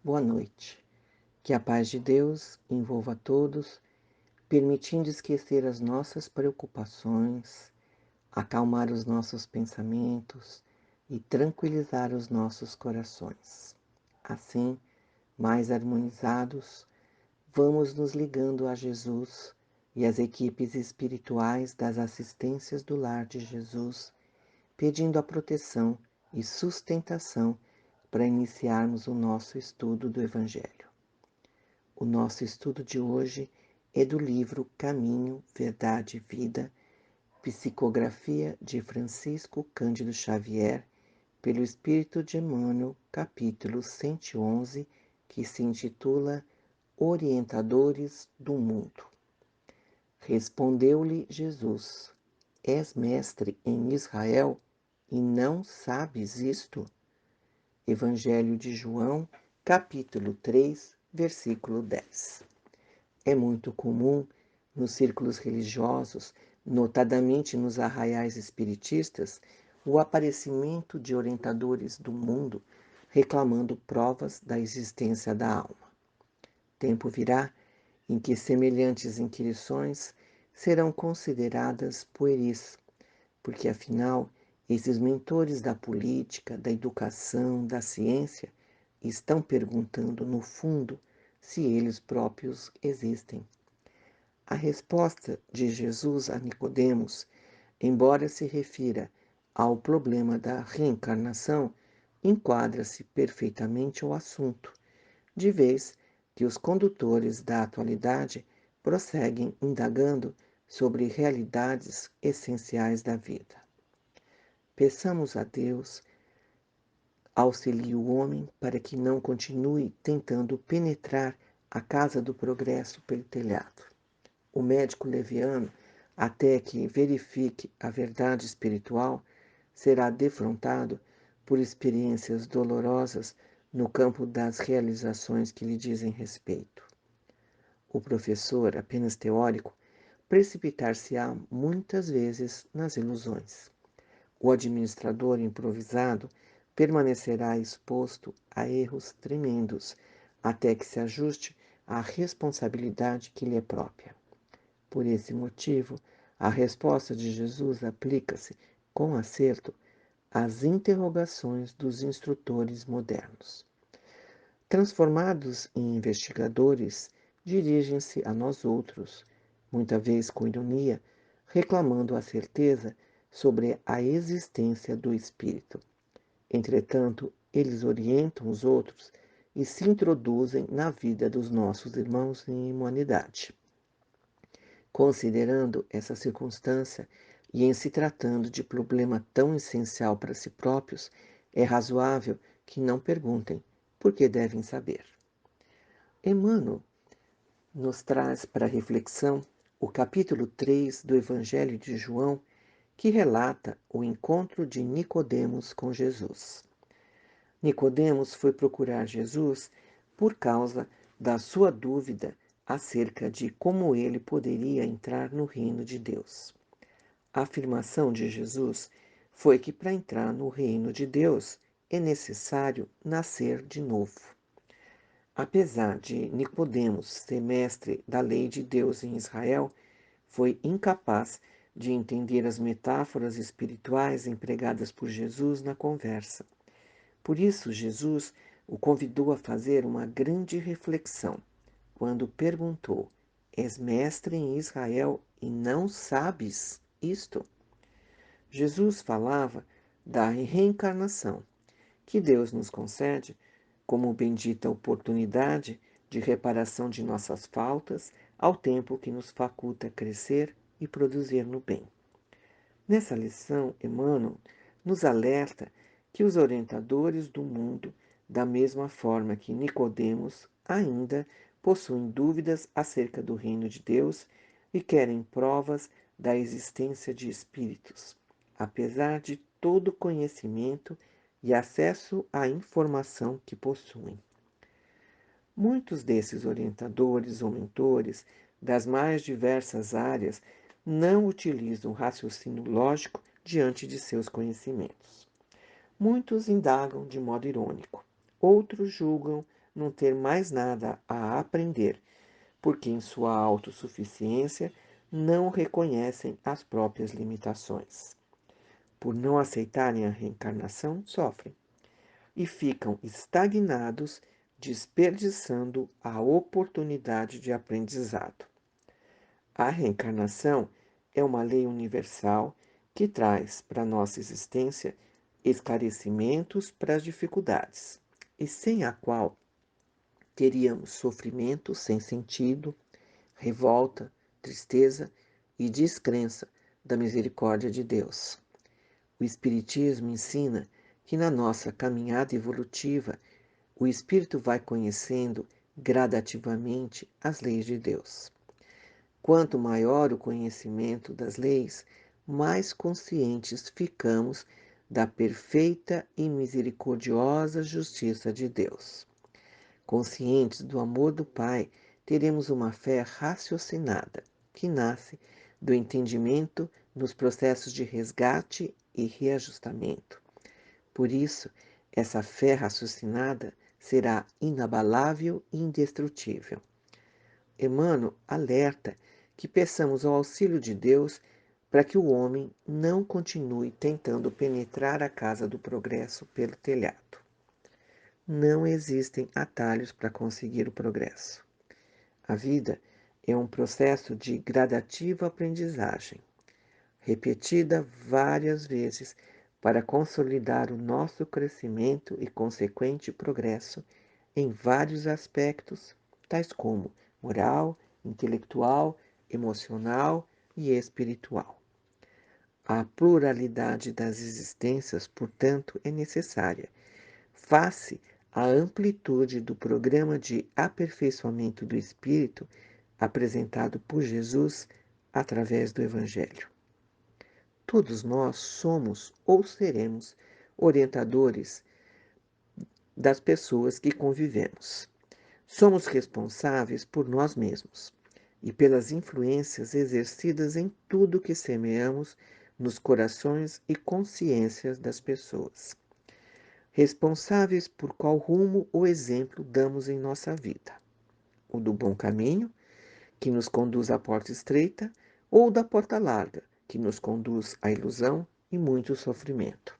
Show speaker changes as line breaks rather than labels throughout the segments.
Boa noite. Que a paz de Deus envolva a todos, permitindo esquecer as nossas preocupações, acalmar os nossos pensamentos e tranquilizar os nossos corações. Assim, mais harmonizados, vamos nos ligando a Jesus e às equipes espirituais das assistências do Lar de Jesus, pedindo a proteção e sustentação para iniciarmos o nosso estudo do Evangelho. O nosso estudo de hoje é do livro Caminho, Verdade e Vida, psicografia de Francisco Cândido Xavier, pelo Espírito de Emmanuel, capítulo 111, que se intitula Orientadores do Mundo. Respondeu-lhe Jesus: És mestre em Israel e não sabes isto? Evangelho de João, capítulo 3, versículo 10. É muito comum nos círculos religiosos, notadamente nos arraiais espiritistas, o aparecimento de orientadores do mundo reclamando provas da existência da alma. Tempo virá em que semelhantes inquirições serão consideradas pueris, porque afinal esses mentores da política, da educação, da ciência estão perguntando no fundo se eles próprios existem. A resposta de Jesus a Nicodemos, embora se refira ao problema da reencarnação, enquadra-se perfeitamente ao assunto, de vez que os condutores da atualidade prosseguem indagando sobre realidades essenciais da vida. Peçamos a Deus auxilie o homem para que não continue tentando penetrar a casa do progresso pelo telhado. O médico leviano, até que verifique a verdade espiritual, será defrontado por experiências dolorosas no campo das realizações que lhe dizem respeito. O professor, apenas teórico, precipitar-se-á muitas vezes nas ilusões. O administrador improvisado permanecerá exposto a erros tremendos, até que se ajuste à responsabilidade que lhe é própria. Por esse motivo, a resposta de Jesus aplica-se, com acerto, às interrogações dos instrutores modernos. Transformados em investigadores, dirigem-se a nós outros, muita vez com ironia, reclamando a certeza sobre a existência do Espírito. Entretanto, eles orientam os outros e se introduzem na vida dos nossos irmãos em humanidade. Considerando essa circunstância e em se tratando de problema tão essencial para si próprios, é razoável que não perguntem, porque devem saber. Emmanuel nos traz para reflexão o capítulo 3 do Evangelho de João, que relata o encontro de Nicodemos com Jesus. Nicodemos foi procurar Jesus por causa da sua dúvida acerca de como ele poderia entrar no reino de Deus. A afirmação de Jesus foi que para entrar no reino de Deus é necessário nascer de novo. Apesar de Nicodemos ser mestre da lei de Deus em Israel, foi incapaz de entender as metáforas espirituais empregadas por Jesus na conversa. Por isso, Jesus o convidou a fazer uma grande reflexão, quando perguntou: És mestre em Israel e não sabes isto? Jesus falava da reencarnação, que Deus nos concede como bendita oportunidade de reparação de nossas faltas, ao tempo que nos faculta crescer e produzir no bem. Nessa lição, Emmanuel nos alerta que os orientadores do mundo, da mesma forma que Nicodemos, ainda possuem dúvidas acerca do reino de Deus e querem provas da existência de espíritos, apesar de todo conhecimento e acesso à informação que possuem. Muitos desses orientadores ou mentores das mais diversas áreas não utilizam raciocínio lógico diante de seus conhecimentos. Muitos indagam de modo irônico, outros julgam não ter mais nada a aprender, porque em sua autossuficiência não reconhecem as próprias limitações. Por não aceitarem a reencarnação, sofrem e ficam estagnados, desperdiçando a oportunidade de aprendizado. A reencarnação é uma lei universal que traz para a nossa existência esclarecimentos para as dificuldades, e sem a qual teríamos sofrimento sem sentido, revolta, tristeza e descrença da misericórdia de Deus. O Espiritismo ensina que na nossa caminhada evolutiva, o espírito vai conhecendo gradativamente as leis de Deus. Quanto maior o conhecimento das leis, mais conscientes ficamos da perfeita e misericordiosa justiça de Deus. Conscientes do amor do Pai, teremos uma fé raciocinada, que nasce do entendimento nos processos de resgate e reajustamento. Por isso, essa fé raciocinada será inabalável e indestrutível. Emmanuel alerta que peçamos o auxílio de Deus para que o homem não continue tentando penetrar a casa do progresso pelo telhado. Não existem atalhos para conseguir o progresso. A vida é um processo de gradativa aprendizagem, repetida várias vezes para consolidar o nosso crescimento e consequente progresso em vários aspectos, tais como moral, intelectual, emocional e espiritual. A pluralidade das existências, portanto, é necessária, face à amplitude do programa de aperfeiçoamento do espírito apresentado por Jesus através do Evangelho. Todos nós somos ou seremos orientadores das pessoas que convivemos. Somos responsáveis por nós mesmos e pelas influências exercidas em tudo que semeamos nos corações e consciências das pessoas. Responsáveis por qual rumo ou exemplo damos em nossa vida: o do bom caminho, que nos conduz à porta estreita, ou da porta larga, que nos conduz à ilusão e muito sofrimento.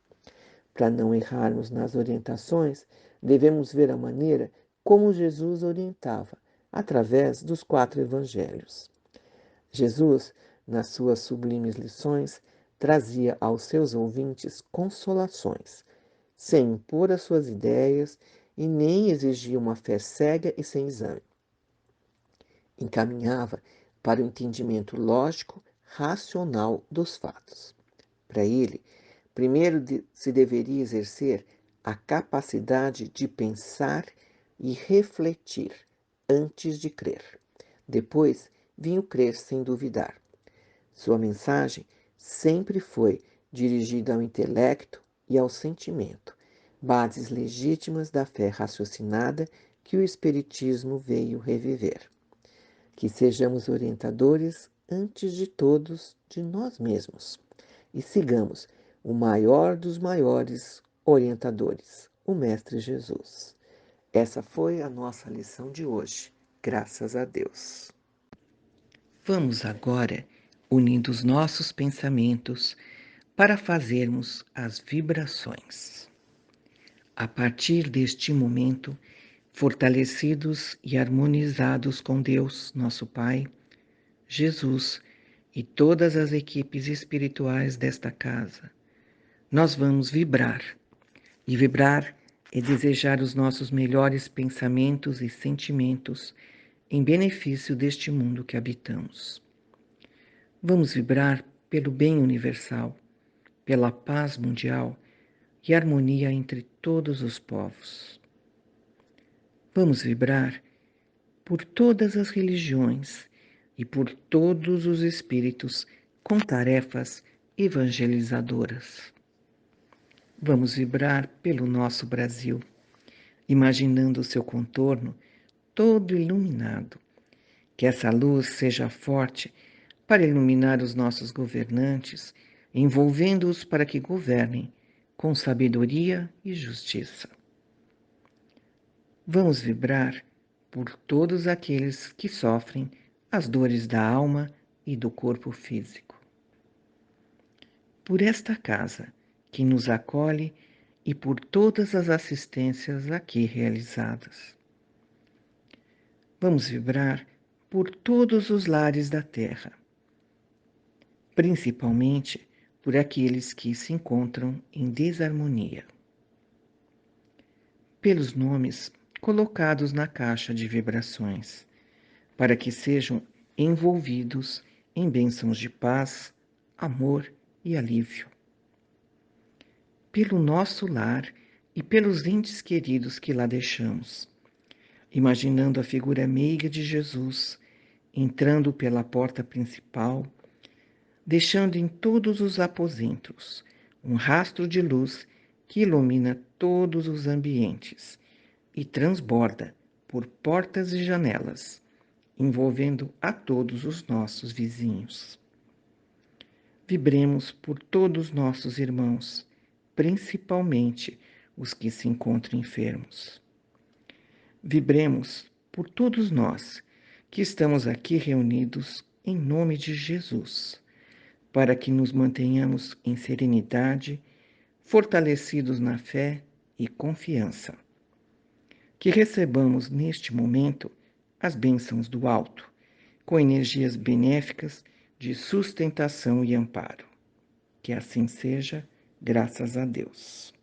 Para não errarmos nas orientações, devemos ver a maneira como Jesus orientava, através dos 4 evangelhos. Jesus, nas suas sublimes lições, trazia aos seus ouvintes consolações, sem impor as suas ideias e nem exigia uma fé cega e sem exame. Encaminhava para o entendimento lógico, racional dos fatos. Para ele, primeiro se deveria exercer a capacidade de pensar e refletir antes de crer. Depois vinha o crer sem duvidar. Sua mensagem sempre foi dirigida ao intelecto e ao sentimento, bases legítimas da fé raciocinada que o Espiritismo veio reviver. Que sejamos orientadores, antes de todos, de nós mesmos e sigamos o maior dos maiores orientadores, o Mestre Jesus. Essa foi a nossa lição de hoje, graças a Deus. Vamos agora, unindo os nossos pensamentos, para fazermos as vibrações. A partir deste momento, fortalecidos e harmonizados com Deus, nosso Pai, Jesus e todas as equipes espirituais desta casa, nós vamos vibrar. E vibrar é desejar os nossos melhores pensamentos e sentimentos em benefício deste mundo que habitamos. Vamos vibrar pelo bem universal, pela paz mundial e harmonia entre todos os povos. Vamos vibrar por todas as religiões e por todos os espíritos com tarefas evangelizadoras. Vamos vibrar pelo nosso Brasil, imaginando o seu contorno todo iluminado. Que essa luz seja forte para iluminar os nossos governantes, envolvendo-os para que governem com sabedoria e justiça. Vamos vibrar por todos aqueles que sofrem as dores da alma e do corpo físico. Por esta casa que nos acolhe e por todas as assistências aqui realizadas. Vamos vibrar por todos os lares da Terra, principalmente por aqueles que se encontram em desarmonia. Pelos nomes colocados na caixa de vibrações, para que sejam envolvidos em bênçãos de paz, amor e alívio. Pelo nosso lar e pelos entes queridos que lá deixamos, imaginando a figura meiga de Jesus entrando pela porta principal, deixando em todos os aposentos um rastro de luz que ilumina todos os ambientes e transborda por portas e janelas, envolvendo a todos os nossos vizinhos. Vibremos por todos nossos irmãos, principalmente os que se encontram enfermos. Vibremos por todos nós que estamos aqui reunidos em nome de Jesus, para que nos mantenhamos em serenidade, fortalecidos na fé e confiança. Que recebamos neste momento as bênçãos do alto, com energias benéficas de sustentação e amparo. Que assim seja, graças a Deus.